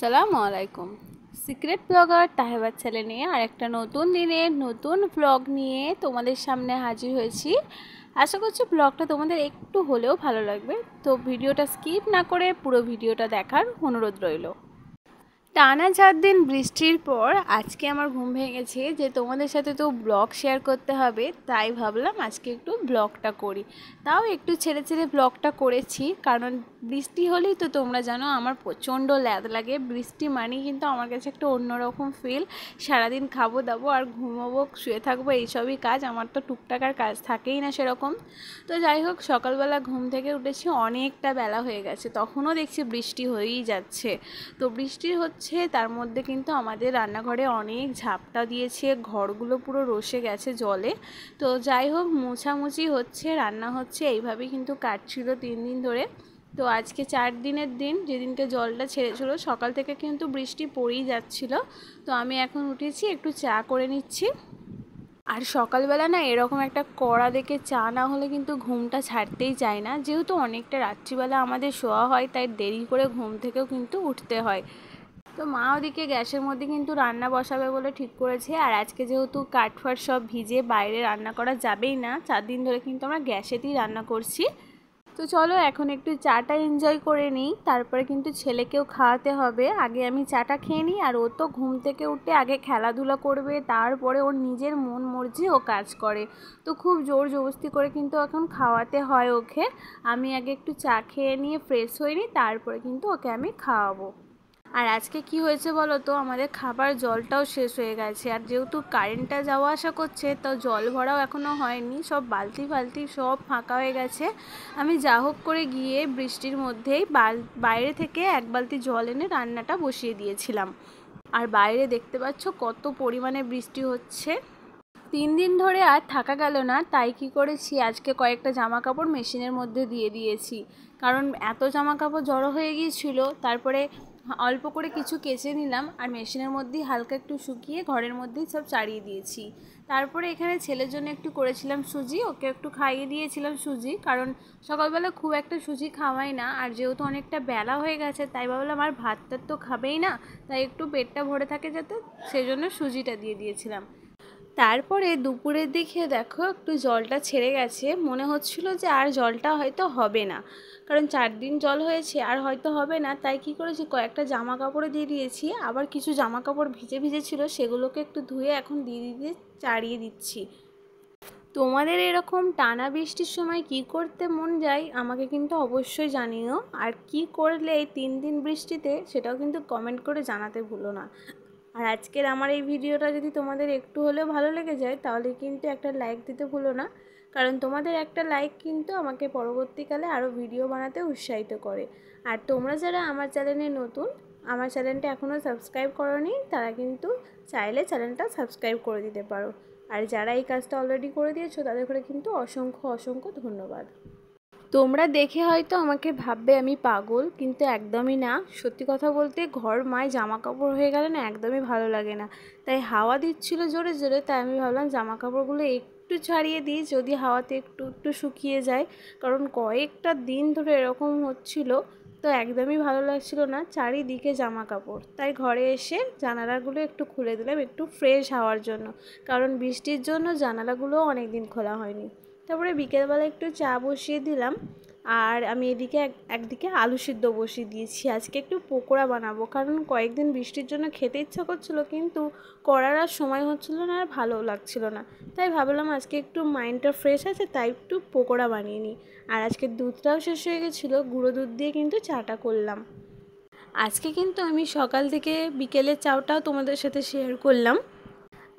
আসসালামু আলাইকুম। Secret blogger তাহেবার ছেলে নিয়ে আরেকটা নতুন দিনের নতুন ব্লগ নিয়ে তোমাদের সামনে হাজির হয়েছি। আশা করছি ব্লগটা তোমাদের একটু হলেও ভালো লাগবে, তো ভিডিওটা স্কিপ না করে পুরো ভিডিওটা দেখার অনুরোধ রইল। টানা 4 দিন বৃষ্টির পর আজকে আমার ঘুম ভেঙেছে যে তোমাদের সাথে তো ব্লগ শেয়ার করতে হবে, তাই ভাবলাম আজকে একটু ব্লগটা করি। তাও একটু ছেড়ে ছেড়ে ব্লগটা করেছি, কারণ বৃষ্টি হলেই তো তোমরা জানো আমার প্রচণ্ড ল্যাদ লাগে। বৃষ্টি মানেই কিন্তু আমার কাছে একটা অন্যরকম ফিল। সারাদিন খাবো দাবো আর ঘুমাবো শুয়ে থাকবো, এইসবই কাজ। আমার তো টুকটাক আর কাজ থাকেই না সেরকম। তো যাই হোক, সকালবেলা ঘুম থেকে উঠেছি, অনেকটা বেলা হয়ে গেছে, তখনও দেখছি বৃষ্টি হয়েই যাচ্ছে। তো বৃষ্টি হচ্ছে, তার মধ্যে কিন্তু আমাদের রান্নাঘরে অনেক ঝাপটা দিয়েছে, ঘরগুলো পুরো রসে গেছে জলে। তো যাই হোক, মোছামুছি হচ্ছে, রান্না হচ্ছে, এইভাবেই কিন্তু কাটছিল 3 দিন ধরে। তো আজকে 4 দিনের দিন, যেদিনকে জলটা ছেড়েছিল সকাল থেকে কিন্তু বৃষ্টি পড়েই যাচ্ছিল। তো আমি এখন উঠেছি, একটু চা করে নিচ্ছি। আর সকালবেলা না এরকম একটা কড়া দেখে চা না হলে কিন্তু ঘুমটা ছাড়তেই চায় না। যেহেতু অনেকটা রাত্রিবেলা আমাদের শোয়া হয়, তাই দেরি করে ঘুম থেকেও কিন্তু উঠতে হয়। তো মা ওদিকে গ্যাসের মধ্যে কিন্তু রান্না বসাবে বলে ঠিক করেছে। আর আজকে যেহেতু কাঠফাট সব ভিজে, বাইরে রান্না করা যাবেই না, 4 দিন ধরে কিন্তু আমরা গ্যাসেতেই রান্না করছি। তো চলো এখন একটু চাটা এনজয় করে নিই, তারপরে কিন্তু ছেলেকেও খাওয়াতে হবে। আগে আমি চাটা খেয়ে নিই, আর ও তো ঘুম থেকে উঠে আগে খেলাধুলা করবে, তারপরে ওর নিজের মন মর্জি ও কাজ করে। তো খুব জোর জবরদস্তি করে কিন্তু এখন খাওয়াতে হয় ওকে। আমি আগে একটু চা খেয়ে নিয়ে ফ্রেশ হয়ে নিই, তারপরে কিন্তু ওকে আমি খাওয়াবো। আর আজকে কি হয়েছে বলো তো, আমাদের খাবার জলটাও শেষ হয়ে গেছে। আর যেহেতু কারেন্টটা যাওয়া আসা করছে, তো জল ভরাও এখনও হয়নি, সব বালতি ফালতি সব ফাঁকা হয়ে গেছে। আমি যা হোক করে গিয়ে বৃষ্টির মধ্যেই বাইরে থেকে 1 বালতি জল এনে রান্নাটা বসিয়ে দিয়েছিলাম। আর বাইরে দেখতে পাচ্ছ কত পরিমাণে বৃষ্টি হচ্ছে। 3 দিন ধরে আর থাকা গেল না, তাই কি করেছি, আজকে কয়েকটা জামা কাপড় মেশিনের মধ্যে দিয়ে দিয়েছি। কারণ এত জামা কাপড় জড়ো হয়ে গিয়েছিল, তারপরে অল্প করে কিছু কেচে নিলাম, আর মেশিনের মধ্যেই হালকা একটু শুকিয়ে ঘরের মধ্যেই সব চাড়িয়ে দিয়েছি। তারপরে এখানে ছেলের জন্য একটু করেছিলাম সুজি, ওকে একটু খাইয়ে দিয়েছিলাম সুজি, কারণ সকালবেলা খুব একটা সুজি খাওয়াই না। আর যেহেতু অনেকটা বেলা হয়ে গেছে, তাই ভাবলাম আর ভাতটা তো খাবেই না, তাই একটু পেটটা ভরে থাকে যাতে, সেজন্য সুজিটা দিয়ে দিয়েছিলাম। তারপরে দুপুরের দিকে দেখো একটু জলটা ছেড়ে গেছে, মনে হচ্ছিল যে আর জলটা হয়তো হবে না, কারণ 4 দিন জল হয়েছে আর হয়তো হবে না। তাই কি করেছি, কয়েকটা জামা কাপড়ে দিয়ে দিয়েছি, আবার কিছু জামা কাপড় ভিজে ভিজে ছিল, সেগুলোকে একটু ধুয়ে এখন দিয়ে দিয়ে চাড়িয়ে দিচ্ছি। তোমাদের এরকম টানা বৃষ্টির সময় কি করতে মন যায় আমাকে কিন্তু অবশ্যই জানিও, আর কি করলে এই 3 দিন বৃষ্টিতে সেটাও কিন্তু কমেন্ট করে জানাতে ভুলো না। আর আজকের আমার এই ভিডিওটা যদি তোমাদের একটু হলেও ভালো লেগে যায়, তাহলে কিন্তু একটা লাইক দিতে ভুলো না, কারণ তোমাদের একটা লাইক কিন্তু আমাকে পরবর্তীকালে আরও ভিডিও বানাতে উৎসাহিত করে। আর তোমরা যারা আমার চ্যানেলে নতুন, আমার চ্যানেলটা এখনও সাবস্ক্রাইব করোনি, তারা কিন্তু চাইলে চ্যানেলটা সাবস্ক্রাইব করে দিতে পারো। আর যারা এই কাজটা অলরেডি করে দিয়েছো, তাদের করে কিন্তু অসংখ্য অসংখ্য ধন্যবাদ। তোমরা দেখে হয়তো আমাকে ভাববে আমি পাগল, কিন্তু একদমই না। সত্যি কথা বলতে ঘর মায় জামা কাপড় হয়ে গেলে না একদমই ভালো লাগে না। তাই হাওয়া দিচ্ছিল জোরে জোরে, তাই আমি ভাবলাম জামা কাপড়গুলো একটু ছাড়িয়ে দিই, যদি হাওয়াতে একটু একটু শুকিয়ে যায়। কারণ কয়েকটা দিন ধরে এরকম হচ্ছিল, তো একদমই ভালো লাগছিল না চারিদিকে জামা কাপড়। তাই ঘরে এসে জানালাগুলো একটু খুলে দিলাম একটু ফ্রেশ হাওয়ার জন্য, কারণ বৃষ্টির জন্য জানালাগুলোও অনেক দিন খোলা হয়নি। তারপরে বিকেলবেলা একটু চা বসিয়ে দিলাম, আর আমি এদিকে একদিকে আলু সিদ্ধ বসিয়ে দিয়েছি। আজকে একটু পকোড়া বানাবো, কারণ কয়েকদিন বৃষ্টির জন্য খেতে ইচ্ছা করছিল, কিন্তু করার আর সময় হচ্ছিল না আর ভালো লাগছিল না। তাই ভাবলাম আজকে একটু মাইন্ডটা ফ্রেশ আছে, তাই একটু পকোড়া বানিয়ে নিই। আর আজকে দুধটাও শেষ হয়ে গেছিলো, গুঁড়ো দুধ দিয়ে কিন্তু চাটা করলাম। আজকে কিন্তু আমি সকাল থেকে বিকেলের চাটাও তোমাদের সাথে শেয়ার করলাম।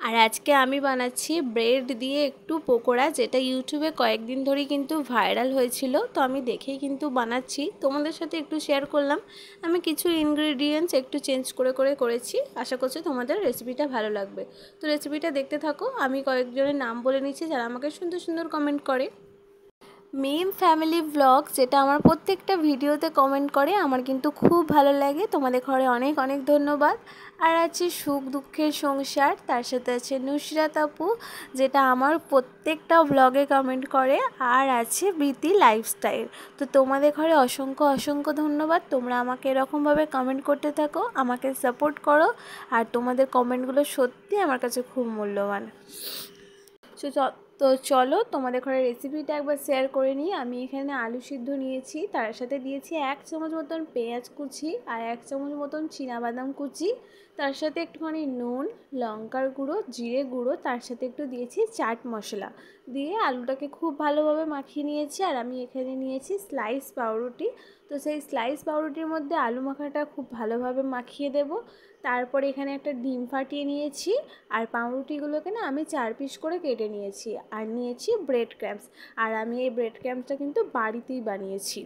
আর আজকে আমি বানাচ্ছি ব্রেড দিয়ে একটু পকোড়া, যেটা ইউটিউবে কয়েকদিন ধরেই কিন্তু ভাইরাল হয়েছিল। তো আমি দেখেই কিন্তু বানাচ্ছি, তোমাদের সাথে একটু শেয়ার করলাম। আমি কিছু ইনগ্রিডিয়েন্টস একটু চেঞ্জ করে করেছি, আশা করছি তোমাদের রেসিপিটা ভালো লাগবে। তো রেসিপিটা দেখতে থাকো, আমি কয়েকজনের নাম বলে নিচ্ছি যারা আমাকে সুন্দর সুন্দর কমেন্ট করে। মিম ফ্যামিলি ব্লগ, যেটা আমার প্রত্যেকটা ভিডিওতে কমেন্ট করে, আমার কিন্তু খুব ভালো লাগে। তোমাদের ঘরে অনেক অনেক ধন্যবাদ। আর আছে সুখ দুঃখের সংসার, তার সাথে আছে নুসরাত আপু, যেটা আমার প্রত্যেকটা ব্লগে কমেন্ট করে। আর আছে বৃতি লাইফস্টাইল। তো তোমাদের ঘরে অসংখ্য অসংখ্য ধন্যবাদ। তোমরা আমাকে এরকমভাবে কমেন্ট করতে থাকো, আমাকে সাপোর্ট করো। আর তোমাদের কমেন্টগুলো সত্যি আমার কাছে খুব মূল্যবান। তো চলো তোমাদের ঘরে রেসিপিটা একবার শেয়ার করে নিই। আমি এখানে আলু সিদ্ধ নিয়েছি, তার সাথে দিয়েছি 1 চামচ মতন পেঁয়াজ কুচি আর 1 চামচ মতন চীনাবাদাম কুচি, তার সাথে একটুখানি নুন, লঙ্কার গুঁড়ো, জিরে গুঁড়ো, তার সাথে একটু দিয়েছি চাট মশলা দিয়ে আলুটাকে খুব ভালোভাবে মাখিয়ে নিয়েছি। আর আমি এখানে নিয়েছি স্লাইস পাউরুটি। তো সেই স্লাইস পাউরুটির মধ্যে আলু মাখাটা খুব ভালোভাবে মাখিয়ে দেব। তারপরে এখানে একটা ডিম ফাটিয়ে নিয়েছি। আর পাউরুটিগুলোকে না আমি 4 পিস করে কেটে নিয়েছি। আর নিয়েছি ব্রেড ক্রাম্বস। আর আমি এই ব্রেড ক্রাম্বসটা কিন্তু বাড়িতেই বানিয়েছি।